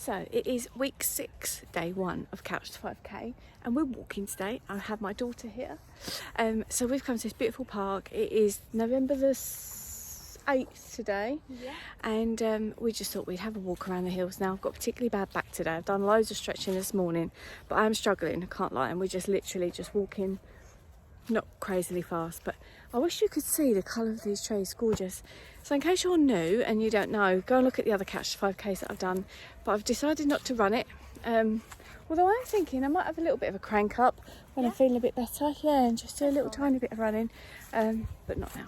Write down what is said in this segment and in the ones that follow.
So it is week 6, day 1 of Couch to 5k, and we're walking today. I have my daughter here. So we've come to this beautiful park. It is November the 8th today, and we just thought we'd have a walk around the hills. Now I've got particularly bad back today. I've done loads of stretching this morning, but I am struggling, I can't lie, and we're just literally just walking, not crazily fast, but I wish you could see the colour of these trees, gorgeous. So in case you're new and you don't know, go and look at the other Couch to 5Ks that I've done, but I've decided not to run it. Although I'm thinking I might have a little bit of a crank up when I'm feeling a bit better, and just do a little tiny bit of running, but not now,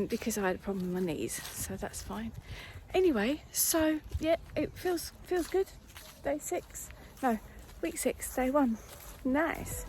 because I had a problem with my knees, so that's fine. Anyway, so yeah, it feels good. Week 6, day 1. Nice.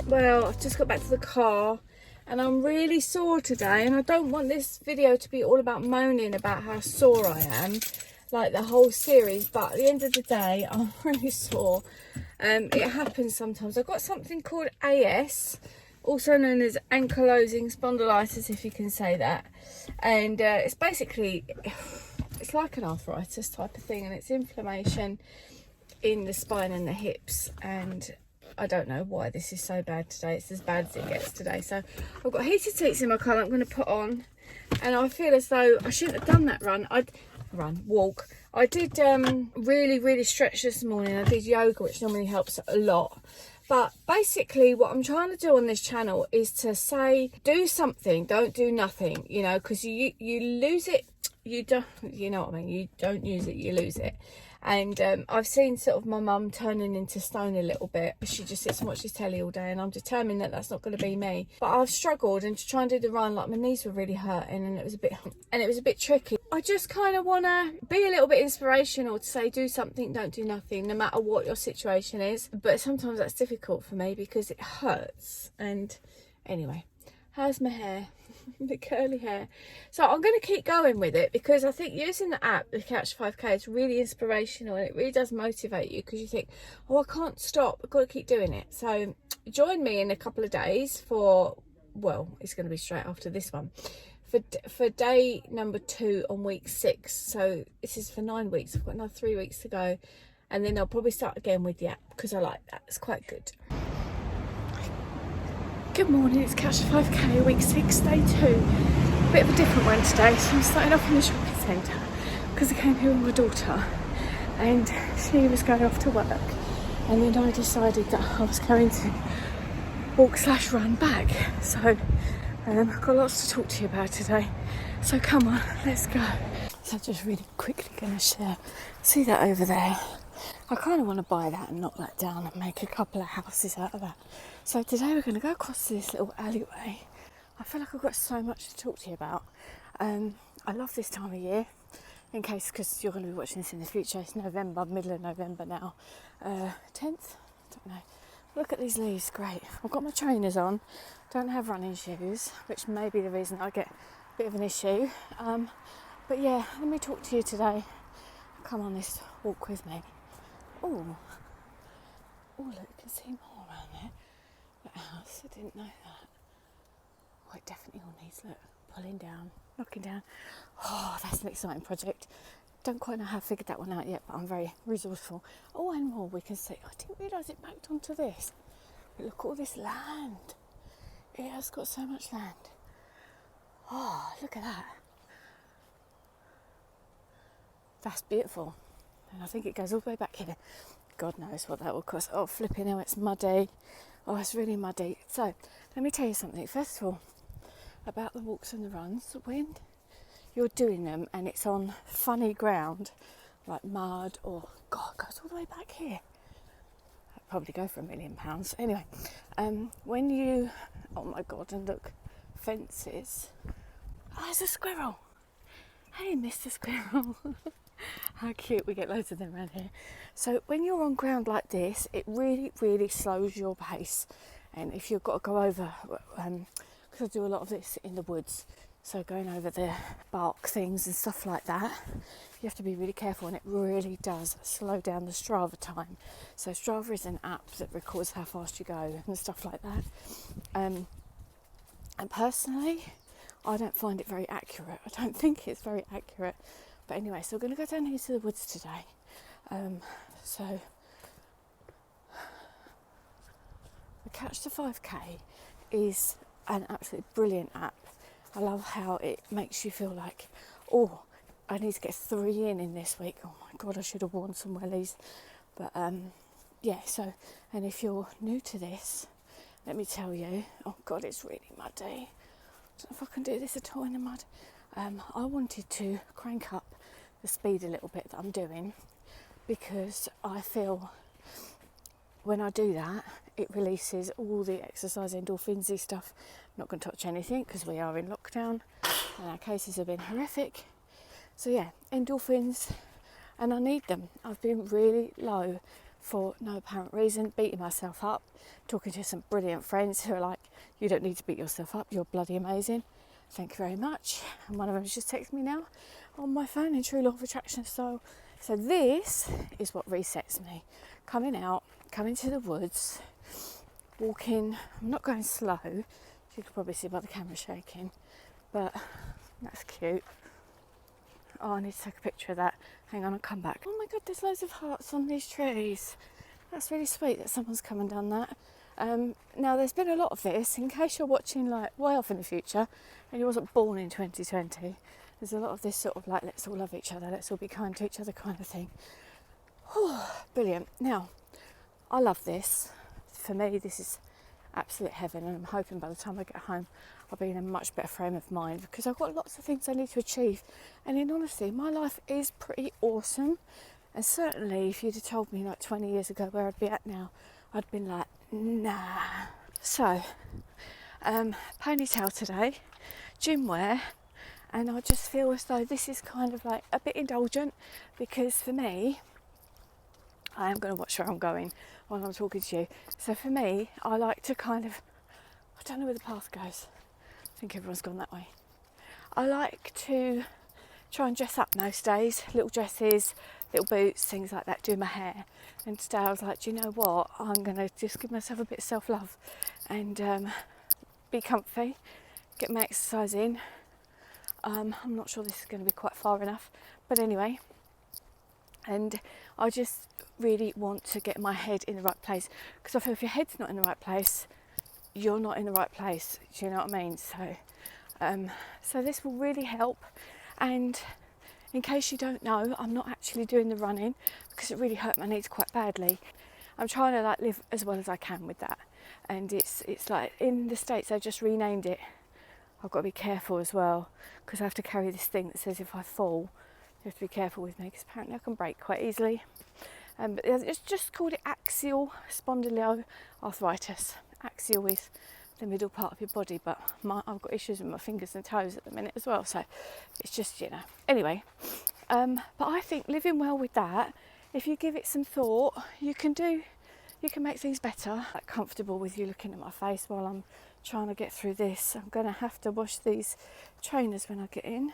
Well, I've just got back to the car and I'm really sore today, and I don't want this video to be all about moaning about how sore I am, like the whole series, but at the end of the day I'm really sore. It happens sometimes. I've got something called AS, also known as ankylosing spondylitis, if you can say that, and it's basically, it's like an arthritis type of thing, and it's inflammation in the spine and the hips, and I don't know why this is so bad today. It's as bad as it gets today. So I've got heated seats in my car that I'm going to put on, and I feel as though I shouldn't have done that walk. I did really stretch this morning. I did yoga, which normally helps a lot. But basically what I'm trying to do on this channel is to say, do something, don't do nothing, you know, because you lose it, you don't, you know what I mean, you don't use it, you lose it. And I've seen sort of my mum turning into stone a little bit. She just sits and watches telly all day, and I'm determined that that's not going to be me. But I've struggled, and to try and do the run, like my knees were really hurting, and it was a bit tricky. I just kind of want to be a little bit inspirational to say, do something, don't do nothing, no matter what your situation is. But sometimes that's difficult for me because it hurts. And anyway, how's my hair? The curly hair. So I'm going to keep going with it, because I think using the app, the Couch 5k, is really inspirational, and it really does motivate you, because you think, oh, I can't stop, I've got to keep doing it. So join me in a couple of days for, well, it's going to be straight after this one, for day number 2 on week 6. So this is for 9 weeks. I've got another 3 weeks to go, and then I'll probably start again with the app, because I like that. It's quite good. Good morning, it's Couch to 5k, week 6, day 2. A bit of a different one today. So I'm starting off in the shopping centre, because I came here with my daughter and she was going off to work, and then I decided that I was going to walk/run back. So I've got lots to talk to you about today, so come on, let's go. So just really quickly going to share, see that over there? I kind of want to buy that and knock that down and make a couple of houses out of that. So today we're going to go across to this little alleyway. I feel like I've got so much to talk to you about. I love this time of year, in case, because you're going to be watching this in the future. It's November, middle of November now. 10th? Don't know. Look at these leaves, great. I've got my trainers on, don't have running shoes, which may be the reason I get a bit of an issue. But yeah, let me talk to you today. Come on this walk with me. Oh, look, you can see more around there. That house, I didn't know that. Oh, it definitely all needs, look, pulling down, knocking down. Oh, that's an exciting project. Don't quite know how I've figured that one out yet, but I'm very resourceful. Oh, and more we can see. I didn't realise it backed onto this. But look at all this land. It has got so much land. Oh, look at that. That's beautiful. And I think it goes all the way back here. God knows what that will cost. Oh, flipping hell, it's muddy. Oh, it's really muddy. So, let me tell you something. First of all, about the walks and the runs. When you're doing them and it's on funny ground, like mud, or, God, it goes all the way back here. I'd probably go for £1 million. Anyway, when you, oh my God, and look, fences. Oh, there's a squirrel. Hey, Mr. Squirrel. How cute, we get loads of them around here. So when you're on ground like this, it really slows your pace. And if you've got to go over, because I do a lot of this in the woods, So going over the bark things and stuff like that, you have to be really careful, and it really does slow down the Strava time. So Strava is an app that records how fast you go and stuff like that. And personally, I don't find it very accurate. I don't think it's very accurate. But anyway, so we're going to go down here to the woods today. So the Catch the 5K is an absolutely brilliant app. I love how it makes you feel like, oh, I need to get 3 in this week. Oh my God, I should have worn some wellies. But yeah, so, and if you're new to this, let me tell you, oh God, it's really muddy. I don't know if I can do this at all in the mud. I wanted to crank up the speed a little bit that I'm doing, because I feel when I do that, it releases all the exercise endorphinsy stuff. I'm not going to touch anything because we are in lockdown and our cases have been horrific. So yeah, endorphins, and I need them. I've been really low for no apparent reason, beating myself up, talking to some brilliant friends who are like, you don't need to beat yourself up, you're bloody amazing. Thank you very much. And one of them just texted me now on my phone in true law of attraction style. So this is what resets me. Coming out, coming to the woods, walking. I'm not going slow. You can probably see by the camera shaking, but that's cute. Oh, I need to take a picture of that. Hang on, I'll come back. Oh my God, there's loads of hearts on these trees. That's really sweet that someone's come and done that. Now, there's been a lot of this. In case you're watching like way off in the future and you wasn't born in 2020, there's a lot of this sort of like, let's all love each other, let's all be kind to each other kind of thing. Oh, brilliant. Now, I love this. For me, this is absolute heaven, and I'm hoping by the time I get home I'll be in a much better frame of mind, because I've got lots of things I need to achieve, and in honesty my life is pretty awesome. And certainly if you'd have told me like 20 years ago where I'd be at now, I'd been like, nah. So ponytail today, gym wear, and I just feel as though this is kind of like a bit indulgent, because for me, I am going to watch where I'm going while I'm talking to you. So for me, I like to kind of, I don't know where the path goes. I think everyone's gone that way. I like to try and dress up most days, little dresses, little boots, things like that, do my hair. And today I was like, do you know what? I'm going to just give myself a bit of self-love and be comfy, get my exercise in. I'm not sure this is going to be quite far enough, but anyway. And I just really want to get my head in the right place, because I feel if your head's not in the right place, you're not in the right place. Do you know what I mean? So, so this will really help. And in case you don't know, I'm not actually doing the running because it really hurt my knees quite badly. I'm trying to like live as well as I can with that. And it's like in the States they've just renamed it. I've got to be careful as well, because I have to carry this thing that says if I fall, you have to be careful with me, because apparently I can break quite easily. But it's just called it axial spondyloarthritis. Axial is the middle part of your body, but I've got issues with my fingers and toes at the minute as well, so it's just, you know. Anyway, but I think living well with that, if you give it some thought, you can make things better. Like comfortable with you looking at my face while I'm trying to get through this. I'm going to have to wash these trainers when I get in.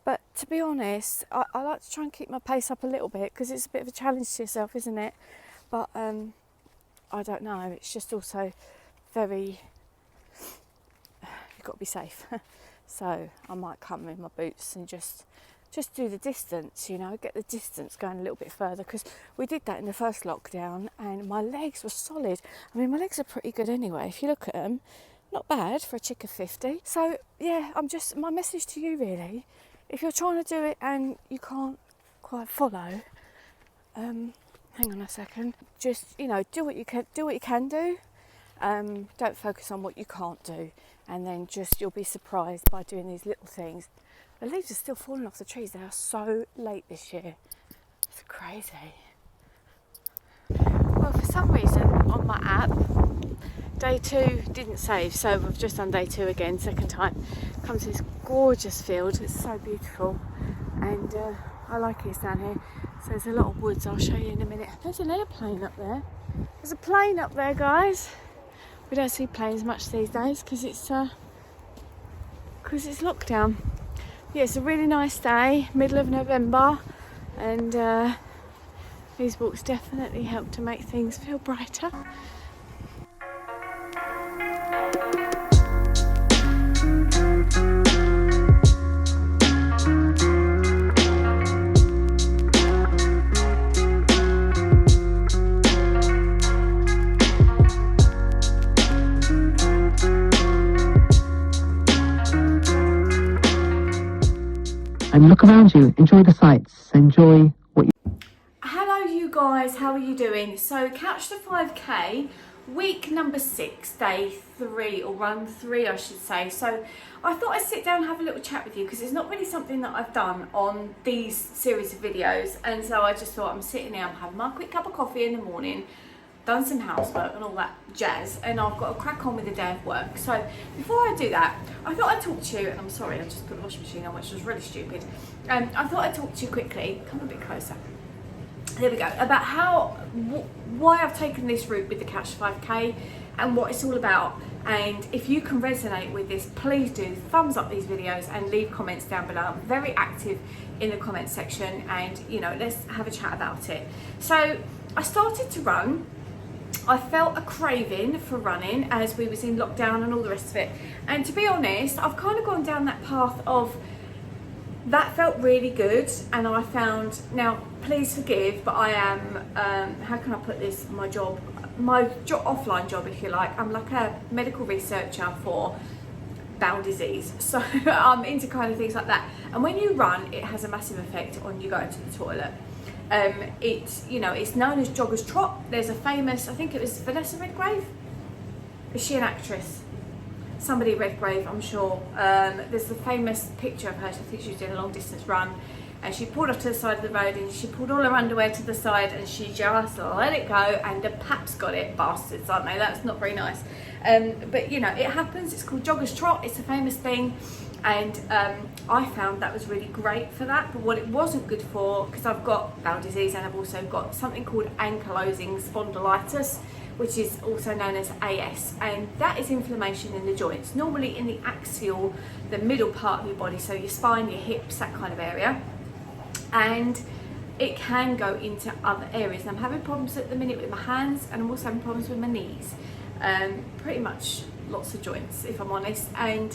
But to be honest, I like to try and keep my pace up a little bit, because it's a bit of a challenge to yourself, isn't it? But I don't know, it's just also very, you've got to be safe. So I might come in my boots and just do the distance, you know, get the distance going a little bit further, because we did that in the first lockdown and my legs were solid. I mean, my legs are pretty good anyway, if you look at them, not bad for a chick of 50. So yeah, my message to you really, if you're trying to do it and you can't quite follow, hang on a second, just, you know, do what you can do. Don't focus on what you can't do, and then just, you'll be surprised by doing these little things. The leaves are still falling off the trees. They are so late this year. It's crazy. Well, for some reason on my app, day 2 didn't save, so we've just done day 2 again, second time. Come to this gorgeous field. It's so beautiful, and I like it down here. So there's a lot of woods. I'll show you in a minute. There's an airplane up there. There's a plane up there, guys. We don't see planes much these days because it's because it's lockdown. Yeah, it's a really nice day, middle of November, and these walks definitely help to make things feel brighter. And look around you, enjoy the sights, enjoy what you... Hello you guys, how are you doing? So Couch to 5k, week number 6, day 3, or run 3 I should say. So I thought I'd sit down and have a little chat with you because it's not really something that I've done on these series of videos, and so I just thought I'm sitting here, I'm having my quick cup of coffee in the morning, done some housework and all that jazz, and I've got to crack on with the day of work. So before I do that, I thought I'd talk to you, and I'm sorry I just put the washing machine on, which was really stupid. I thought I'd talk to you quickly, come a bit closer, there we go, about why I've taken this route with the Couch 5k and what it's all about. And if you can resonate with this, please do thumbs up these videos and leave comments down below. I'm very active in the comments section, and you know, let's have a chat about it. So I started to run. I felt a craving for running as we was in lockdown and all the rest of it, and to be honest, I've kind of gone down that path of that felt really good, and I found, now please forgive, but I am how can I put this, my job offline job if you like, I'm like a medical researcher for bowel disease, so I'm into kind of things like that, and when you run it has a massive effect on you going to the toilet. It's, you know, it's known as Joggers Trot. There's a famous, I think it was Vanessa Redgrave, is she an actress? Somebody Redgrave, I'm sure. There's a famous picture of her, I think she was doing a long distance run, and she pulled off to the side of the road and she pulled all her underwear to the side and she just let it go, and the paps got it, bastards, aren't they? That's not very nice. But you know, it happens, it's called Joggers Trot, it's a famous thing, and I found that was really great for that. But what it wasn't good for, because I've got bowel disease and I've also got something called ankylosing spondylitis, which is also known as AS, and that is inflammation in the joints, normally in the axial, the middle part of your body, so your spine, your hips, that kind of area, and it can go into other areas. And I'm having problems at the minute with my hands, and I'm also having problems with my knees, pretty much lots of joints if I'm honest. And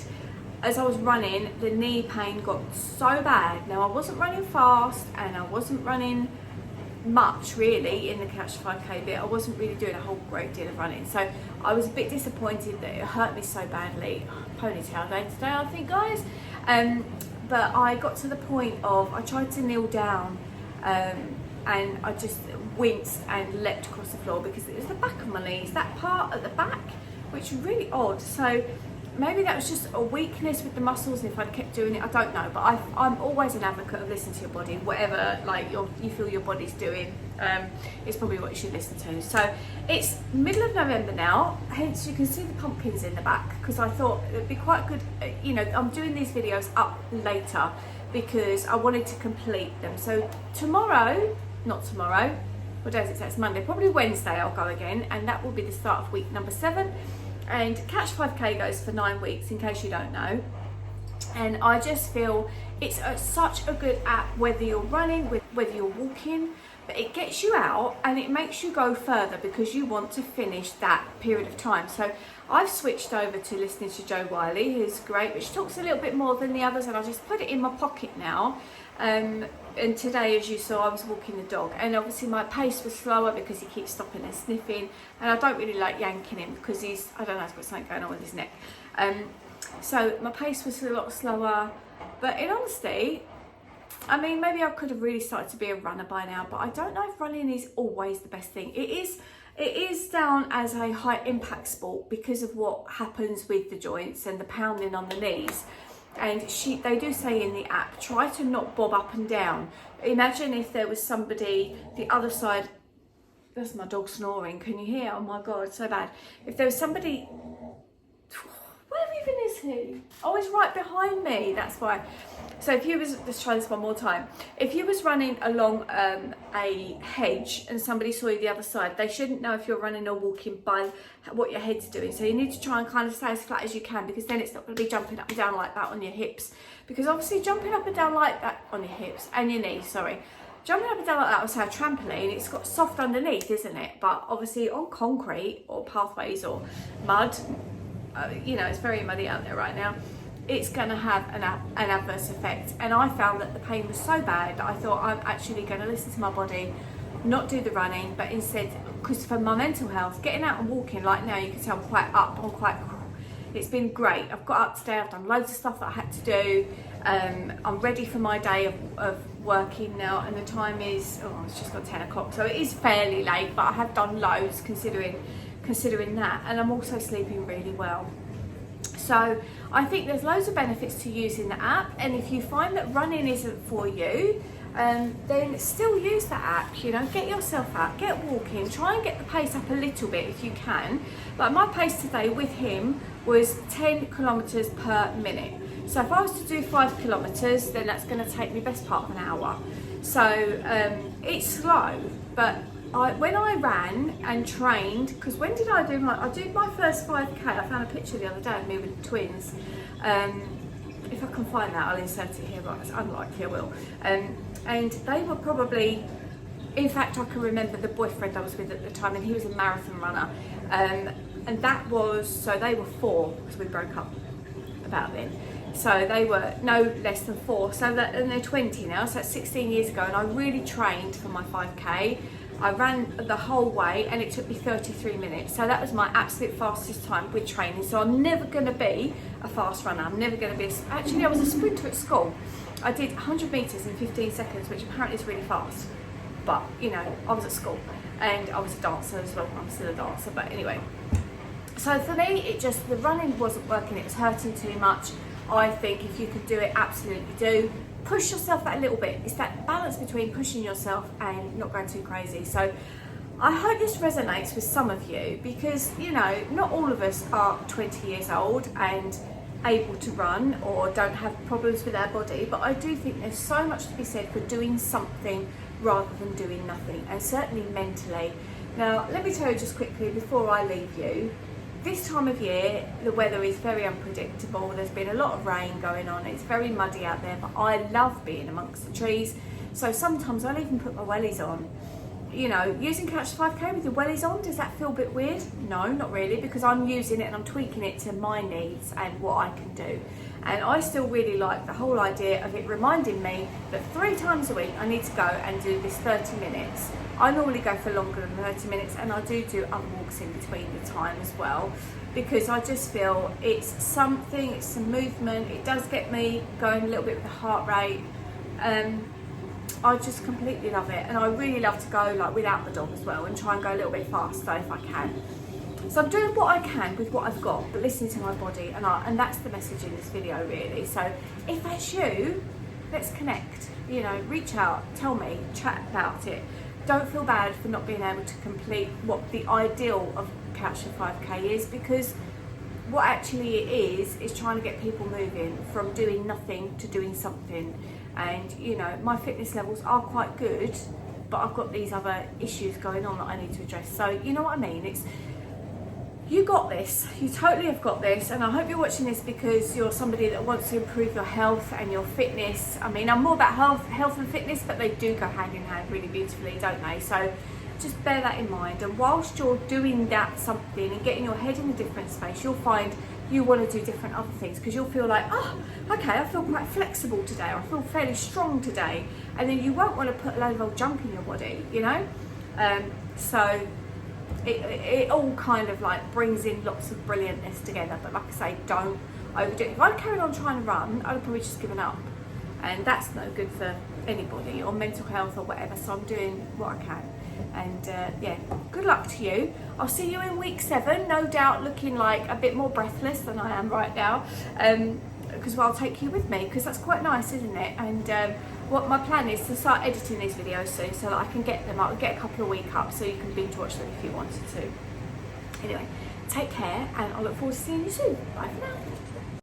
as I was running, the knee pain got so bad. Now I wasn't running fast and I wasn't running much really in the Couch 5k bit. I wasn't really doing a whole great deal of running, so I was a bit disappointed that it hurt me so badly. Ponytail day today I think, guys. But I got to the point of, I tried to kneel down and I just winced and leapt across the floor because it was the back of my knees, that part at the back, which is really odd. So maybe that was just a weakness with the muscles, and if I'd kept doing it, I don't know. But I'm always an advocate of listening to your body, whatever like you feel your body's doing, it's probably what you should listen to. So it's middle of November now, hence you can see the pumpkins in the back, because I thought it'd be quite good, you know, I'm doing these videos up later because I wanted to complete them. So tomorrow, not tomorrow, what day is it? So it's Monday, probably Wednesday I'll go again, and that will be the start of week number 7. And Couch 5k goes for 9 weeks, in case you don't know. And I just feel it's such a good app, whether you're running, whether you're walking, but it gets you out and it makes you go further because you want to finish that period of time. So I've switched over to listening to Jo Wiley, who's great, but she talks a little bit more than the others, and I just put it in my pocket now. And today, as you saw, I was walking the dog, and obviously my pace was slower because he keeps stopping and sniffing, and I don't really like yanking him because he's, I don't know, he's got something going on with his neck. So my pace was a lot slower, but in honesty, I mean, maybe I could have really started to be a runner by now, but I don't know if running is always the best thing. It is down as a high impact sport because of what happens with the joints and the pounding on the knees. And they do say in the app, try to not bob up and down. Imagine if there was somebody the other side. That's my dog snoring, can you hear? Oh my god, so bad. If there was somebody, where have you even is he? Oh, he's right behind me, that's why. So if you was, let's try this one more time. If you was running along a hedge and somebody saw you the other side, they shouldn't know if you're running or walking by what your head's doing. So you need to try and kind of stay as flat as you can, because then it's not going to be jumping up and down like that on your hips. Because obviously jumping up and down like that on your hips and your knees, sorry. Jumping up and down like that on, say, a trampoline, it's got soft underneath, isn't it? But obviously on concrete or pathways or mud, you know, it's very muddy out there right now, it's going to have an adverse effect. And I found that the pain was so bad that I thought, I'm actually going to listen to my body, not do the running, but instead, because for my mental health, getting out and walking, like now you can tell I'm quite up, it's been great. I've got up today, I've done loads of stuff that I had to do. I'm ready for my day of working now, and the time is, it's just got 10 o'clock, so it is fairly late, but I have done loads considering that, and I'm also sleeping really well. So I think there's loads of benefits to using the app, and if you find that running isn't for you, then still use the app, you know, get yourself out, get walking, try and get the pace up a little bit if you can. Like my pace today with him was 10 kilometers per minute. So if I was to do 5 kilometers, then that's going to take me best part of an hour. So it's slow, but when I ran and trained, because when did I did my first 5k, I found a picture the other day of me with the twins. If I can find that, I'll insert it here, but it's unlikely I will. And they were probably, in fact, I can remember the boyfriend I was with at the time, and he was a marathon runner. And that was, so they were 4, because we broke up about then. So they were no less than 4, and they're 20 now, so that's 16 years ago, and I really trained for my 5k. I ran the whole way and it took me 33 minutes. So that was my absolute fastest time with training. So I'm never going to be a fast runner. I'm never going to be, actually I was a sprinter at school. I did 100 metres in 15 seconds, which apparently is really fast. But, you know, I was at school and I was a dancer as well. I'm still a dancer, but anyway. So for me, the running wasn't working. It was hurting too much. I think if you could do it, absolutely do. Push yourself that a little bit. It's that balance between pushing yourself and not going too crazy. So I hope this resonates with some of you, because, you know, not all of us are 20 years old and able to run or don't have problems with our body, but I do think there's so much to be said for doing something rather than doing nothing, and certainly mentally. Now, let me tell you just quickly before I leave you, this time of year, the weather is very unpredictable. There's been a lot of rain going on. It's very muddy out there, but I love being amongst the trees. So sometimes I'll even put my wellies on. You know, using Couch 5K with your wellies on, does that feel a bit weird? No, not really, because I'm using it and I'm tweaking it to my needs and what I can do. And I still really like the whole idea of it reminding me that 3 times a week I need to go and do this 30 minutes. I normally go for longer than 30 minutes, and I do other walks in between the time as well, because I just feel it's something, it's some movement, it does get me going a little bit with the heart rate. I just completely love it, and I really love to go like without the dog as well and try and go a little bit faster if I can. So I'm doing what I can with what I've got, but listening to my body, and that's the message in this video really. So if that's you, let's connect, you know, reach out, tell me, chat about it. Don't feel bad for not being able to complete what the ideal of Couch to 5K is, because what actually it is trying to get people moving from doing nothing to doing something. And, you know, my fitness levels are quite good, but I've got these other issues going on that I need to address. So, you know what I mean? You got this, you totally have got this, and I hope you're watching this because you're somebody that wants to improve your health and your fitness. I mean, I'm more about health and fitness, but they do go hand in hand really beautifully, don't they? So just bear that in mind, and whilst you're doing that something and getting your head in a different space, you'll find you want to do different other things, because you'll feel like, oh, okay, I feel quite flexible today, or I feel fairly strong today, and then you won't want to put a load of old junk in your body, you know? So it all kind of like brings in lots of brilliantness together. But like I say, don't overdo it. If I'd carried on trying to run, I'd have probably just given up, and that's no good for anybody or mental health or whatever. So I'm doing what I can, and yeah, good luck to you. I'll see you in week 7, no doubt looking like a bit more breathless than I am right now, because I'll take you with me, because that's quite nice, isn't it? And what my plan is to start editing these videos soon, so that I can get them up, get a couple of weeks up, so you can binge watch them if you wanted to. Anyway, take care and I look forward to seeing you soon. Bye for now.